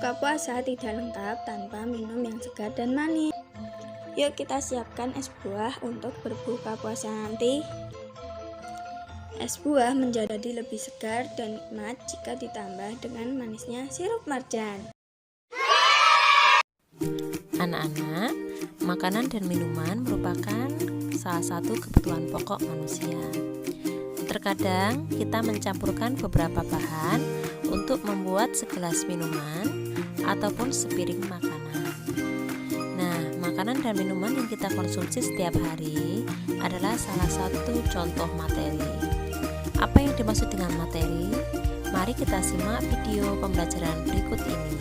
Berbuka puasa tidak lengkap tanpa minum yang segar dan manis. Yuk kita siapkan es buah untuk berbuka puasa nanti. Es buah menjadi lebih segar dan nikmat jika ditambah dengan manisnya sirup marjan. Anak-anak, makanan dan minuman merupakan salah satu kebutuhan pokok manusia. Terkadang kita mencampurkan beberapa bahan untuk membuat segelas minuman ataupun sepiring makanan. Nah, makanan dan minuman yang kita konsumsi setiap hari adalah salah satu contoh materi. Apa yang dimaksud dengan materi? Mari kita simak video pembelajaran berikut ini.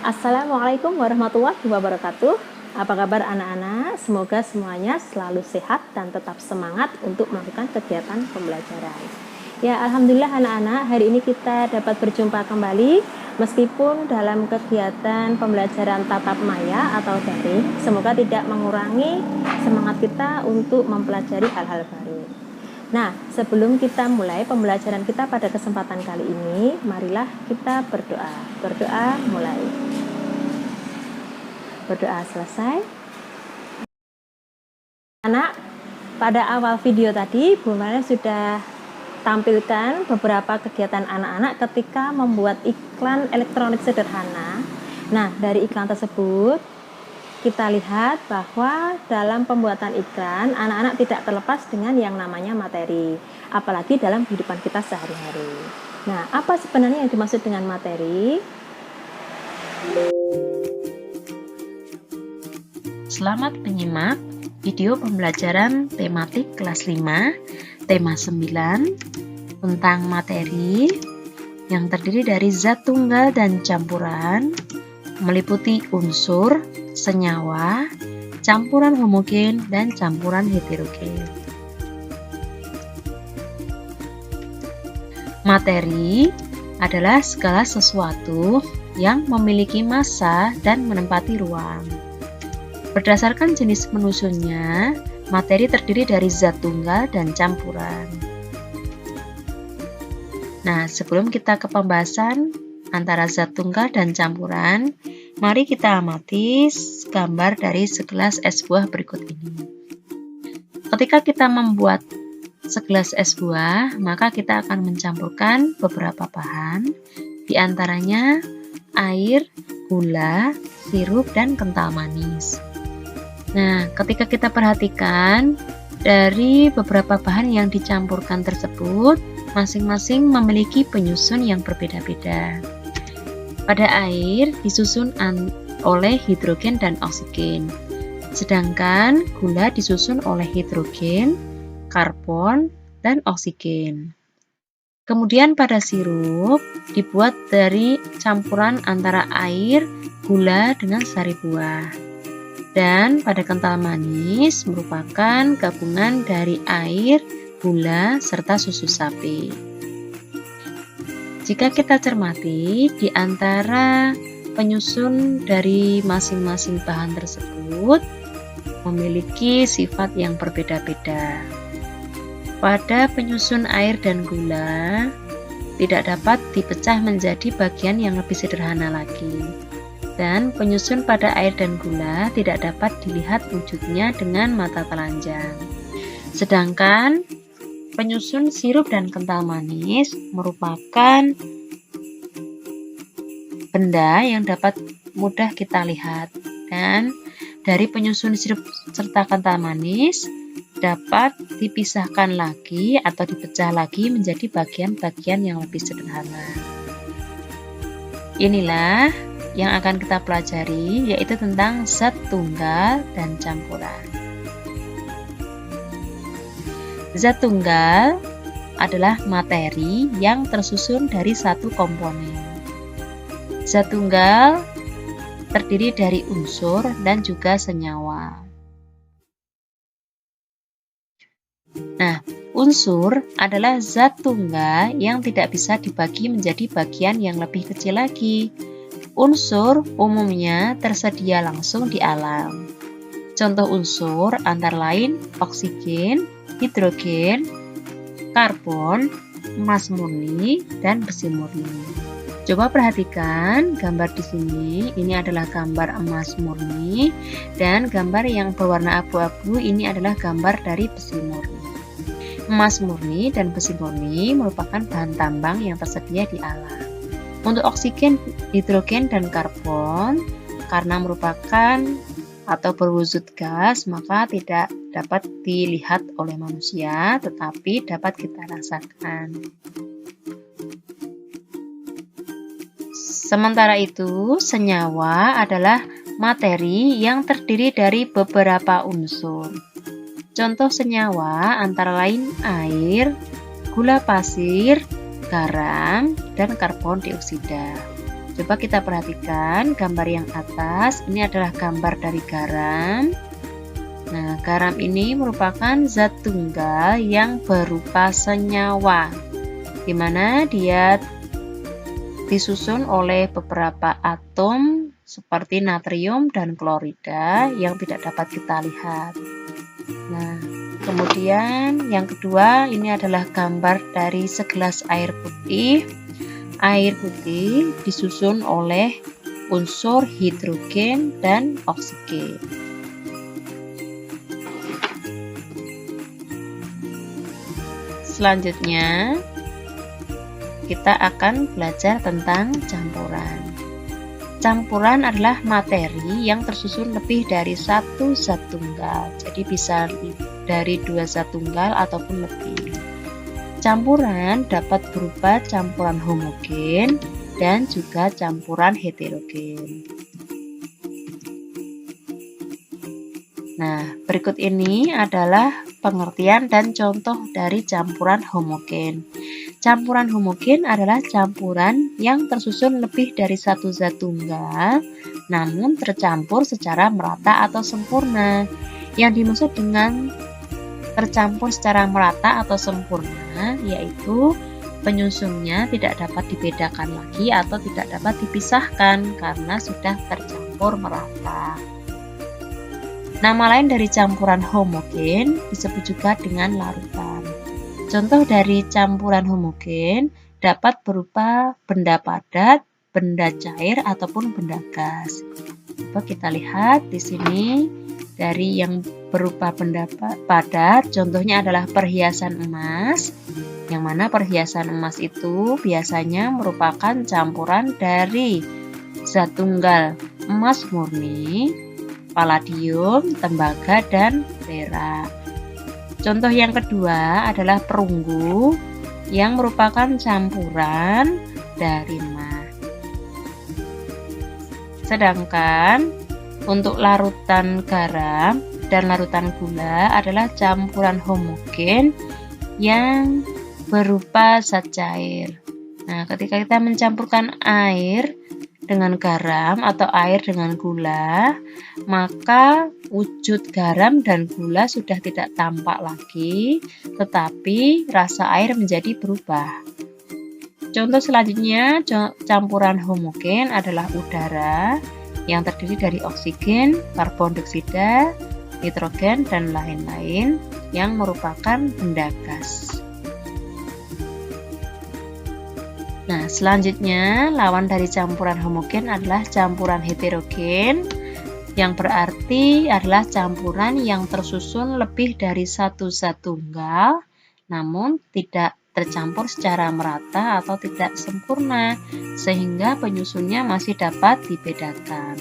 Assalamualaikum warahmatullahi wabarakatuh. Apa kabar anak-anak? Semoga semuanya selalu sehat dan tetap semangat untuk melakukan kegiatan pembelajaran. Ya, alhamdulillah anak-anak, hari ini kita dapat berjumpa kembali meskipun dalam kegiatan pembelajaran tatap maya atau daring. Semoga tidak mengurangi semangat kita untuk mempelajari hal-hal baru. Nah, sebelum kita mulai pembelajaran kita pada kesempatan kali ini, marilah kita berdoa. Berdoa mulai. Berdoa selesai. Anak, pada awal video tadi Bu Maria sudah tampilkan beberapa kegiatan anak-anak ketika membuat iklan elektronik sederhana. Nah, dari iklan tersebut kita lihat bahwa dalam pembuatan iklan anak-anak tidak terlepas dengan yang namanya materi, apalagi dalam kehidupan kita sehari-hari. Nah, apa sebenarnya yang dimaksud dengan materi? Selamat menyimak video pembelajaran tematik kelas 5, tema 9 tentang materi yang terdiri dari zat tunggal dan campuran, meliputi unsur, senyawa, campuran homogen, dan campuran heterogen. Materi adalah segala sesuatu yang memiliki massa dan menempati ruang. Berdasarkan jenis penyusunnya, materi terdiri dari zat tunggal dan campuran. Nah, sebelum kita ke pembahasan antara zat tunggal dan campuran, mari kita amati gambar dari segelas es buah berikut ini. Ketika kita membuat segelas es buah, maka kita akan mencampurkan beberapa bahan, di antaranya air, gula, sirup, dan kental manis. Nah, ketika kita perhatikan dari beberapa bahan yang dicampurkan tersebut, masing-masing memiliki penyusun yang berbeda-beda. Pada air disusun oleh hidrogen dan oksigen, sedangkan gula disusun oleh hidrogen, karbon, dan oksigen. Kemudian pada sirup dibuat dari campuran antara air, gula, dengan sari buah. Dan pada kental manis merupakan gabungan dari air, gula, serta susu sapi. Jika kita cermati, di antara penyusun dari masing-masing bahan tersebut memiliki sifat yang berbeda-beda. Pada penyusun air dan gula, tidak dapat dipecah menjadi bagian yang lebih sederhana lagi. Dan penyusun pada air dan gula tidak dapat dilihat wujudnya dengan mata telanjang. Sedangkan penyusun sirup dan kental manis merupakan benda yang dapat mudah kita lihat. Dan dari penyusun sirup serta kental manis dapat dipisahkan lagi atau dipecah lagi menjadi bagian-bagian yang lebih sederhana. Inilah yang akan kita pelajari, yaitu tentang zat tunggal dan campuran. Zat tunggal adalah materi yang tersusun dari satu komponen. Zat tunggal terdiri dari unsur dan juga senyawa. Nah, unsur adalah zat tunggal yang tidak bisa dibagi menjadi bagian yang lebih kecil lagi. Unsur umumnya tersedia langsung di alam. Contoh unsur antara lain oksigen, hidrogen, karbon, emas murni, dan besi murni. Coba perhatikan gambar di sini, ini adalah gambar emas murni, dan gambar yang berwarna abu-abu ini adalah gambar dari besi murni. Emas murni dan besi murni merupakan bahan tambang yang tersedia di alam. Untuk oksigen, hidrogen, dan karbon, karena merupakan atau berwujud gas, maka tidak dapat dilihat oleh manusia, tetapi dapat kita rasakan. Sementara itu, senyawa adalah materi yang terdiri dari beberapa unsur. Contoh senyawa antara lain air, gula pasir, garam, dan karbon dioksida. Coba kita perhatikan gambar yang atas, ini adalah gambar dari garam. Nah, garam ini merupakan zat tunggal yang berupa senyawa, di mana dia disusun oleh beberapa atom seperti natrium dan klorida yang tidak dapat kita lihat. Nah, kemudian yang kedua ini adalah gambar dari segelas air putih. Air putih disusun oleh unsur hidrogen dan oksigen. Selanjutnya, kita akan belajar tentang campuran. Campuran adalah materi yang tersusun lebih dari satu zat tunggal, jadi bisa dari 2 zat tunggal ataupun lebih. Campuran dapat berupa campuran homogen dan juga campuran heterogen. Nah, berikut ini adalah pengertian dan contoh dari campuran homogen. Campuran homogen adalah campuran yang tersusun lebih dari satu zat tunggal, namun tercampur secara merata atau sempurna. Yang dimaksud dengan tercampur secara merata atau sempurna, yaitu penyusunnya tidak dapat dibedakan lagi atau tidak dapat dipisahkan karena sudah tercampur merata. Nama lain dari campuran homogen disebut juga dengan larutan. Contoh dari campuran homogen dapat berupa benda padat, benda cair, ataupun benda gas. Coba kita lihat di sini dari yang berupa benda padat, contohnya adalah perhiasan emas, yang mana perhiasan emas itu biasanya merupakan campuran dari zat tunggal emas murni, palladium, tembaga, dan perak. Contoh yang kedua adalah perunggu yang merupakan campuran dari emas. Sedangkan untuk larutan garam dan larutan gula adalah campuran homogen yang berupa zat cair. Nah, ketika kita mencampurkan air dengan garam atau air dengan gula, maka wujud garam dan gula sudah tidak tampak lagi, tetapi rasa air menjadi berubah. Contoh selanjutnya, campuran homogen adalah udara yang terdiri dari oksigen, karbon dioksida, nitrogen, dan lain-lain yang merupakan benda gas. Nah, selanjutnya lawan dari campuran homogen adalah campuran heterogen, yang berarti adalah campuran yang tersusun lebih dari satu zat tunggal, namun tidak tercampur secara merata atau tidak sempurna, sehingga penyusunnya masih dapat dibedakan.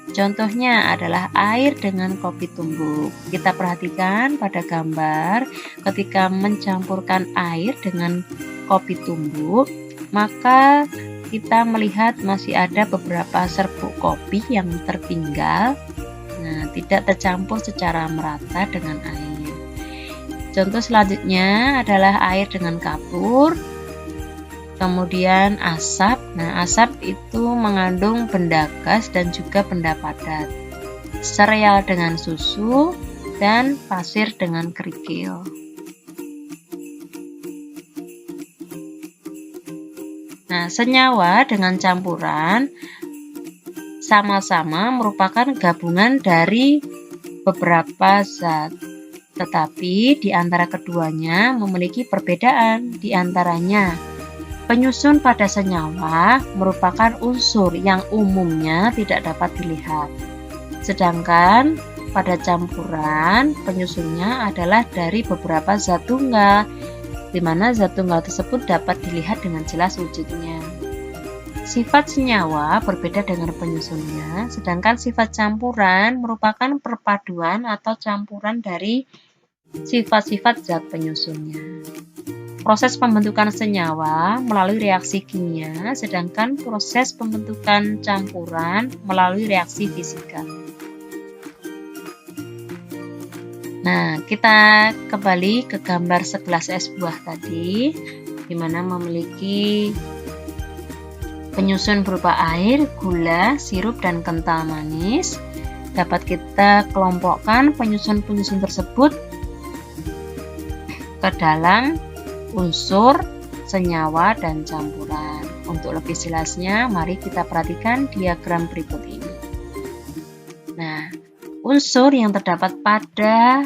Contohnya adalah air dengan kopi tumbuk. Kita perhatikan pada gambar, ketika mencampurkan air dengan kopi tumbuk, maka kita melihat masih ada beberapa serbuk kopi yang tertinggal, nah, tidak tercampur secara merata dengan air. Contoh selanjutnya adalah air dengan kapur, kemudian asap. Nah, asap itu mengandung benda gas dan juga benda padat, sereal dengan susu, dan pasir dengan kerikil. Nah, senyawa dengan campuran sama-sama merupakan gabungan dari beberapa zat, tetapi di antara keduanya memiliki perbedaan. Di antaranya, penyusun pada senyawa merupakan unsur yang umumnya tidak dapat dilihat. Sedangkan pada campuran, penyusunnya adalah dari beberapa zat tunggal, di mana zat tunggal tersebut dapat dilihat dengan jelas wujudnya. Sifat senyawa berbeda dengan penyusunnya, sedangkan sifat campuran merupakan perpaduan atau campuran dari sifat-sifat zat penyusunnya. Proses pembentukan senyawa melalui reaksi kimia, sedangkan proses pembentukan campuran melalui reaksi fisika. Nah, kita kembali ke gambar segelas es buah tadi, di mana memiliki penyusun berupa air, gula, sirup, dan kental manis. Dapat kita kelompokkan penyusun-penyusun tersebut ke dalam unsur, senyawa, dan campuran. Untuk lebih jelasnya, mari kita perhatikan diagram berikut ini. Nah, unsur yang terdapat pada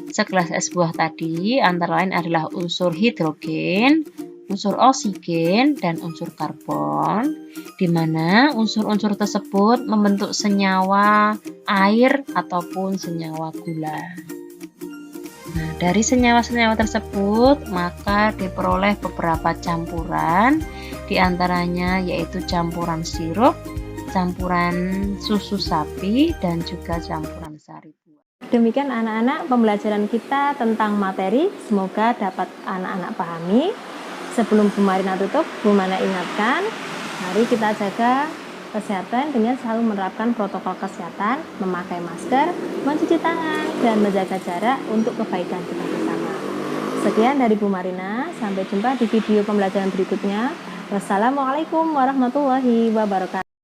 segelas es buah tadi antara lain adalah unsur hidrogen, unsur oksigen, dan unsur karbon, di mana unsur-unsur tersebut membentuk senyawa air ataupun senyawa gula. Nah, dari senyawa-senyawa tersebut maka diperoleh beberapa campuran, di antaranya yaitu campuran sirup, campuran susu sapi, dan juga campuran sari buah. Demikian anak-anak pembelajaran kita tentang materi, semoga dapat anak-anak pahami. Sebelum Bu Marina tutup, Bu Marina ingatkan, mari kita jaga kesehatan dengan selalu menerapkan protokol kesehatan, memakai masker, mencuci tangan, dan menjaga jarak untuk kebaikan kita bersama. Sekian dari Bu Marina, sampai jumpa di video pembelajaran berikutnya. Wassalamualaikum warahmatullahi wabarakatuh.